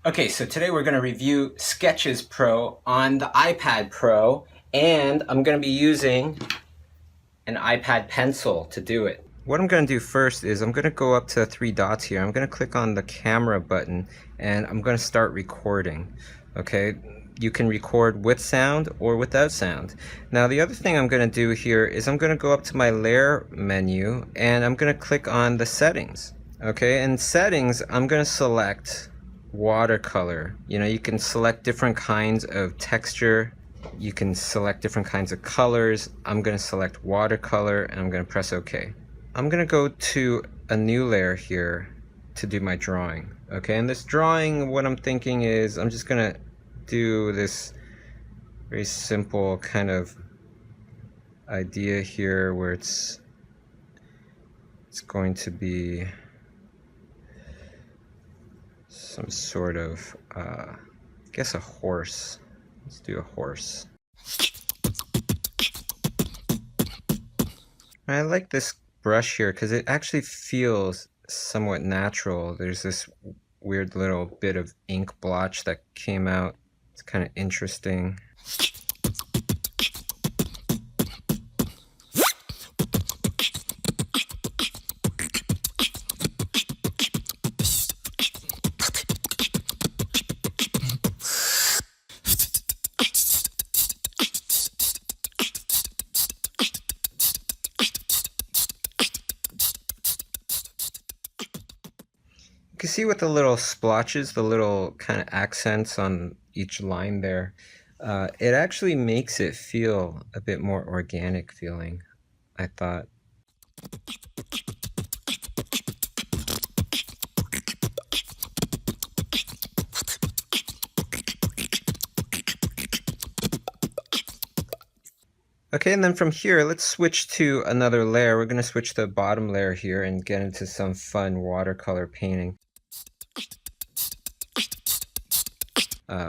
Okay, so today we're going to review Sketches Pro on the iPad Pro, and I'm going to be using an iPad pencil to do it. What I'm going to do first is I'm going to go up to the three dots here. I'm going to click on the camera button and I'm going to start recording. Okay, you can record with sound or without sound. Now the other thing I'm going to do here is I'm going to go up to my layer menu and I'm going to click on the settings. Okay, in settings I'm going to select watercolor. You can select different kinds of texture, you can select different kinds of colors. I'm going to select watercolor and I'm going to press OK. I'm going to go to a new layer here to do my drawing. Okay, and this drawing, what I'm thinking is I'm just going to do this very simple kind of idea here where it's going to be some sort of, I guess a horse. Let's do a horse. I like this brush here because it actually feels somewhat natural. There's this weird little bit of ink blotch that came out. It's kind of interesting. You can see with the little splotches, the little kind of accents on each line there, it actually makes it feel a bit more organic feeling, I thought. Okay, and then from here, let's switch to another layer. We're going to switch to the bottom layer here and get into some fun watercolor painting.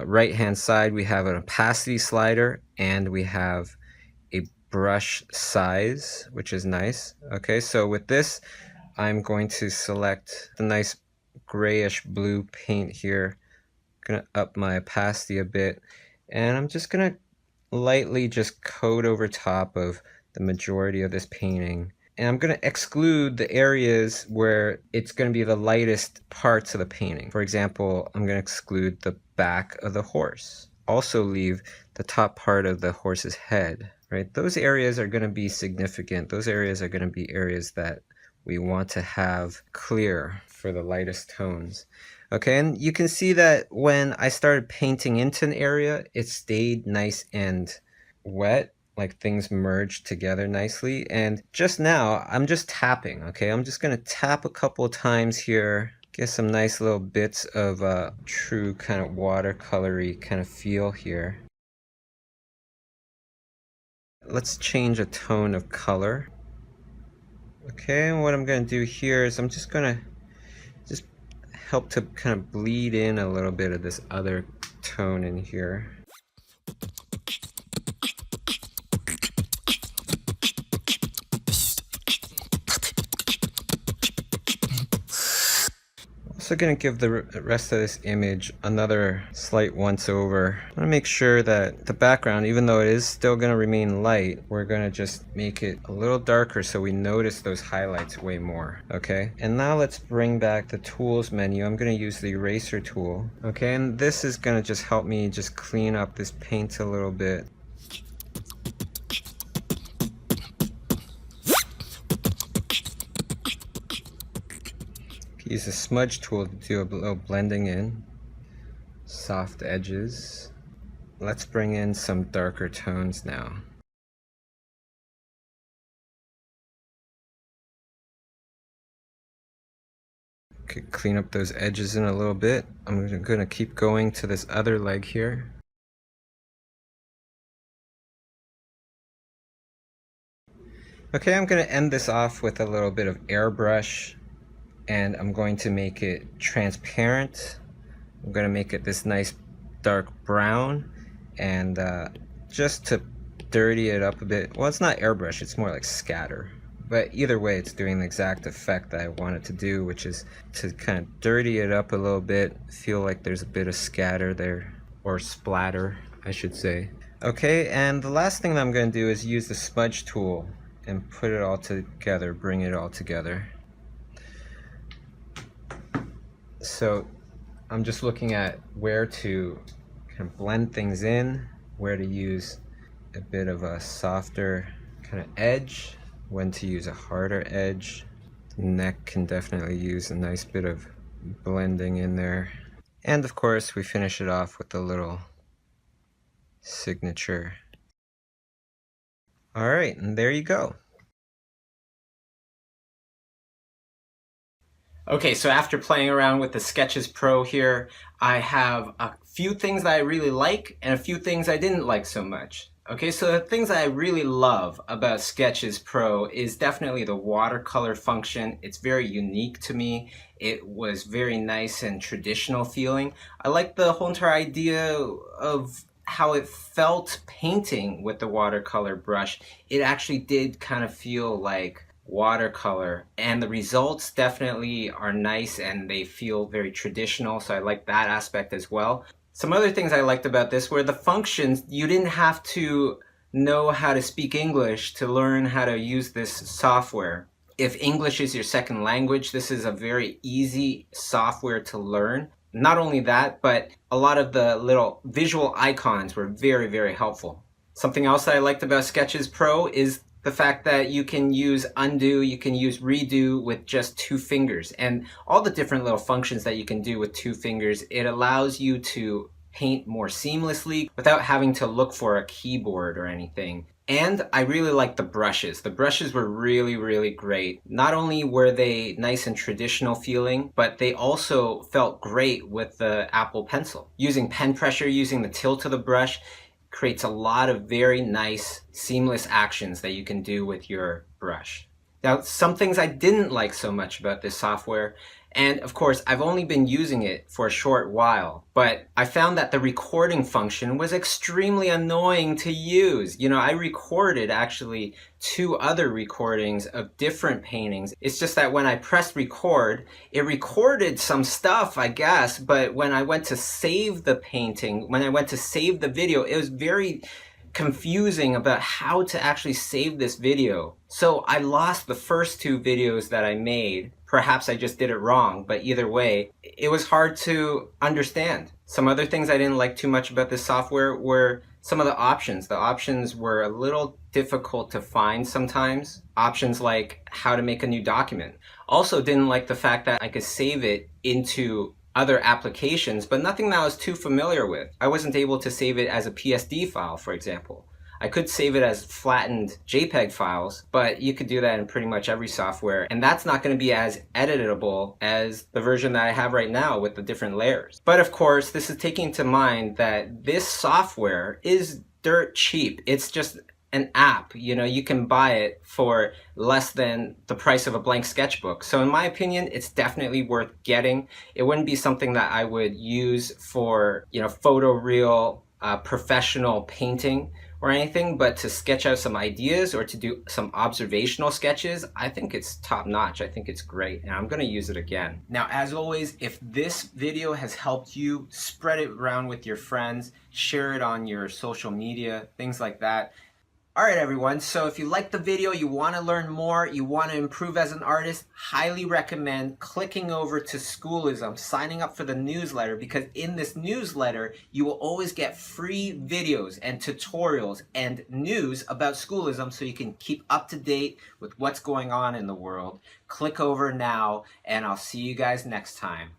Right hand side, we have an opacity slider and we have a brush size, which is nice. Okay, so with this, I'm going to select the nice grayish blue paint here. I'm gonna up my opacity a bit, and I'm just gonna lightly just coat over top of the majority of this painting. And I'm going to exclude the areas where it's going to be the lightest parts of the painting. For example, I'm going to exclude the back of the horse. Also leave the top part of the horse's head, right? Those areas are going to be significant. Those areas are going to be areas that we want to have clear for the lightest tones. Okay, and you can see that when I started painting into an area, it stayed nice and wet, like things merged together nicely. And just now, I'm just tapping, okay? I'm just gonna tap a couple of times here, get some nice little bits of true kind of watercolory kind of feel here. Let's change a tone of color. Okay, and what I'm gonna do here is I'm just gonna help to kind of bleed in a little bit of this other tone in here. Also going to give the rest of this image another slight once over. I want to make sure that the background, even though it is still going to remain light, we're going to just make it a little darker so we notice those highlights way more. Okay, and now let's bring back the tools menu. I'm going to use the eraser tool. Okay, and this is going to just help me just clean up this paint a little bit. Use the smudge tool to do a little blending in, soft edges. Let's bring in some darker tones now. Okay, clean up those edges in a little bit. I'm going to keep going to this other leg here. Okay, I'm going to end this off with a little bit of airbrush. And I'm going to make it transparent. I'm going to make it this nice dark brown, and just to dirty it up a bit. Well, it's not airbrush, it's more like scatter. But either way, it's doing the exact effect that I want it to do, which is to kind of dirty it up a little bit, feel like there's a bit of scatter there, or splatter, I should say. Okay, and the last thing that I'm going to do is use the smudge tool and put it all together, bring it all together. So I'm just looking at where to kind of blend things in, where to use a bit of a softer kind of edge, when to use a harder edge. The neck can definitely use a nice bit of blending in there. And of course, we finish it off with a little signature. All right, and there you go. Okay, so after playing around with the Sketches Pro here, I have a few things that I really like and a few things I didn't like so much. Okay, so the things that I really love about Sketches Pro is definitely the watercolor function. It's very unique to me. It was very nice and traditional feeling. I like the whole entire idea of how it felt painting with the watercolor brush. It actually did kind of feel like watercolor, and the results definitely are nice and they feel very traditional, so I like that aspect as well. Some other things I liked about this were the functions. You didn't have to know how to speak English to learn how to use this software. If English is your second language, this is a very easy software to learn. Not only that, but a lot of the little visual icons were very, very helpful. Something else that I liked about Sketches Pro is the fact that you can use undo, you can use redo with just 2 fingers, and all the different little functions that you can do with 2 fingers. It allows you to paint more seamlessly without having to look for a keyboard or anything. And I really like the brushes. The brushes were really, really great. Not only were they nice and traditional feeling, but they also felt great with the Apple Pencil. Using pen pressure, using the tilt of the brush, creates a lot of very nice seamless actions that you can do with your brush. Now, some things I didn't like so much about this software, and of course I've only been using it for a short while, but I found that the recording function was extremely annoying to use. You know, I recorded actually 2 other recordings of different paintings. It's just that when I pressed record, it recorded some stuff, I guess, but when I went to save the painting, when I went to save the video, it was very confusing about how to actually save this video. So I lost the first 2 videos that I made. Perhaps I just did it wrong, but either way, it was hard to understand. Some other things I didn't like too much about this software were some of the options. The options were a little difficult to find sometimes. Options like how to make a new document. Also didn't like the fact that I could save it into other applications, but nothing that I was too familiar with. I wasn't able to save it as a PSD file, for example. I could save it as flattened JPEG files, but you could do that in pretty much every software, and that's not going to be as editable as the version that I have right now with the different layers. But of course, this is taking into mind that this software is dirt cheap. It's just an app, you know, you can buy it for less than the price of a blank sketchbook. So in my opinion, it's definitely worth getting. It wouldn't be something that I would use for, you know, photoreal professional painting or anything, but to sketch out some ideas or to do some observational sketches, I think it's top notch. I think it's great, and I'm gonna use it again. Now, as always, if this video has helped you, spread it around with your friends, share it on your social media, things like that. Alright everyone, so if you like the video, you want to learn more, you want to improve as an artist, highly recommend clicking over to Schoolism, signing up for the newsletter, because in this newsletter, you will always get free videos and tutorials and news about Schoolism so you can keep up to date with what's going on in the world. Click over now, and I'll see you guys next time.